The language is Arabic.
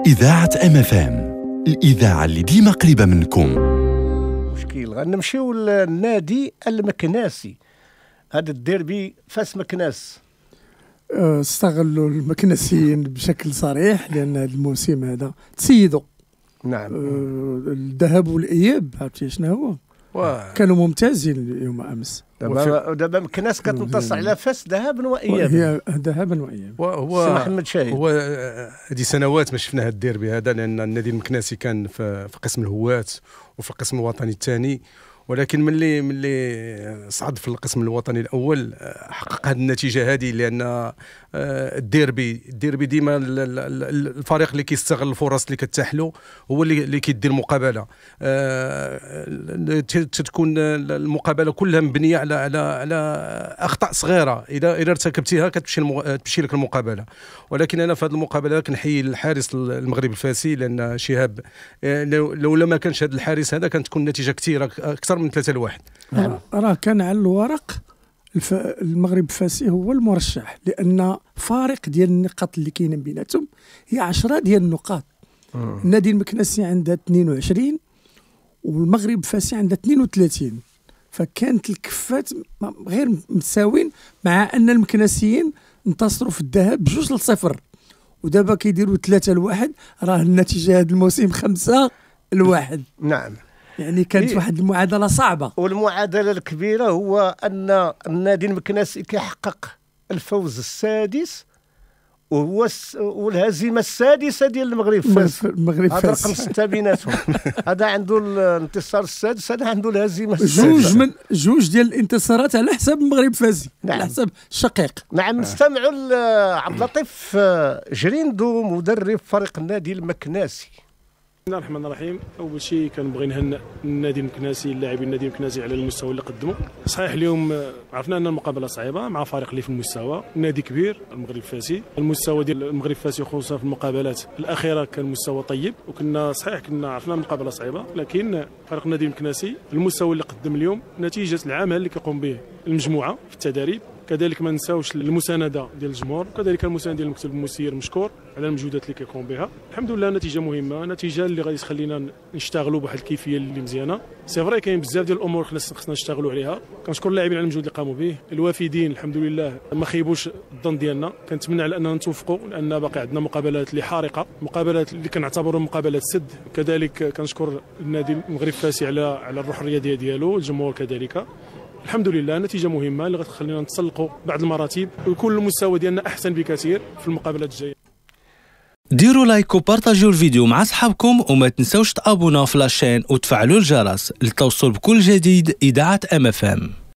إذاعة MFM، الإذاعة اللي ديما قريبة منكم. مشكل غنمشيو للنادي المكناسي. هذا الديربي فاس مكناس استغلوا المكنسيين بشكل صريح، لأن هذا الموسم هذا تسيدوا. نعم. الذهب والإياب عرفتي شنو هو؟ كانوا ممتازين اليوم أمس. دابا مكناس كتنتصر على فاس ذهبا وإياب. هي ذهبا وإياب. هو محمد شاهد. هو هذه سنوات ما شفنا هذا الديربي هذا، لأن النادي المكناسي كان في قسم الهواة وفي القسم الوطني الثاني، ولكن ملي صعد في القسم الوطني الاول حقق هذه النتيجه هذه، لان الديربي ديما الفريق اللي كيستغل الفرص اللي كتاح له هو اللي كيدير المقابله. تكون المقابله كلها مبنيه على اخطاء صغيره، اذا ارتكبتيها كتمشي لك المقابله. ولكن انا في هذه المقابله كنحيي الحارس المغرب الفاسي، لان شهاب لولا ما كانش هذا الحارس هذا كانت تكون النتيجه اكثر من 3-1. راه كان على الورق المغرب الفاسي هو المرشح، لان فارق ديال النقاط اللي كاينين بيناتهم هي 10 ديال النقاط. النادي المكناسي عنده 22 والمغرب الفاسي عنده 32، فكانت الكفات غير متساوين، مع ان المكناسيين انتصروا في الذهاب ب2-0 ودابا كيديروا 3-1. راه النتيجه هذا الموسم 5-1. نعم. يعني كانت واحد المعادله صعبه، والمعادله الكبيره هو ان النادي المكناسي كيحقق الفوز السادس وهو والهزيمه السادسه ديال المغرب الفاسي. هذا رقم 6 بيناتهم. هذا عنده الانتصار السادس، هذا عنده الهزيمه السادسه. جوج ديال الانتصارات على حساب المغرب الفاسي. نعم. على حساب الشقيق. نعم. نستمعوا لعبد اللطيف جريندو مدرب فريق النادي المكناسي. بسم الله الرحمن الرحيم. اول شيء كنبغي نهنئ النادي المكناسي، اللاعبين النادي المكناسي على المستوى اللي قدموا. صحيح اليوم عرفنا ان المقابله صعيبه مع فريق اللي في المستوى، نادي كبير المغرب الفاسي. المستوى ديال المغرب الفاسي خصوصا في المقابلات الاخيره كان مستوى طيب، وكنا صحيح كنا عرفنا المقابله صعيبه، لكن فريق النادي المكناسي المستوى اللي قدم اليوم نتيجه العمل اللي كيقوم به المجموعه في التدريب. كذلك ما نساوش المسانده ديال الجمهور، وكذلك المسانده ديال المكتب المسير مشكور على المجهودات اللي كيقوم بها. الحمد لله نتيجه مهمه، نتيجه اللي غادي تخلينا نشتغلوا بواحد الكيفيه اللي مزيانه. سي فري كاين بزاف ديال الامور خصنا نشتغلوا عليها. كنشكر اللاعبين على المجهود اللي قاموا به، الوافدين الحمد لله ما خيبوش الظن ديالنا. كنتمنى على اننا نتوفقوا، لان باقي عندنا مقابلات اللي حارقه، مقابلات اللي كنعتبروا مقابلات سد. كذلك كنشكر النادي المغرب الفاسي على الروح الرياضيه ديالو، الجمهور كذلك. الحمد لله نتيجه مهمه اللي غتخلينا نتسلقوا بعض المراتب ويكون المستوى ديالنا احسن بكثير في المقابلات الجايه. ديروا لايك وبارطاجيو الفيديو مع صحابكم، وما تنسوش تابوناو في لاشين وتفعلوا الجرس للتوصل بكل جديد. إذاعة MFM.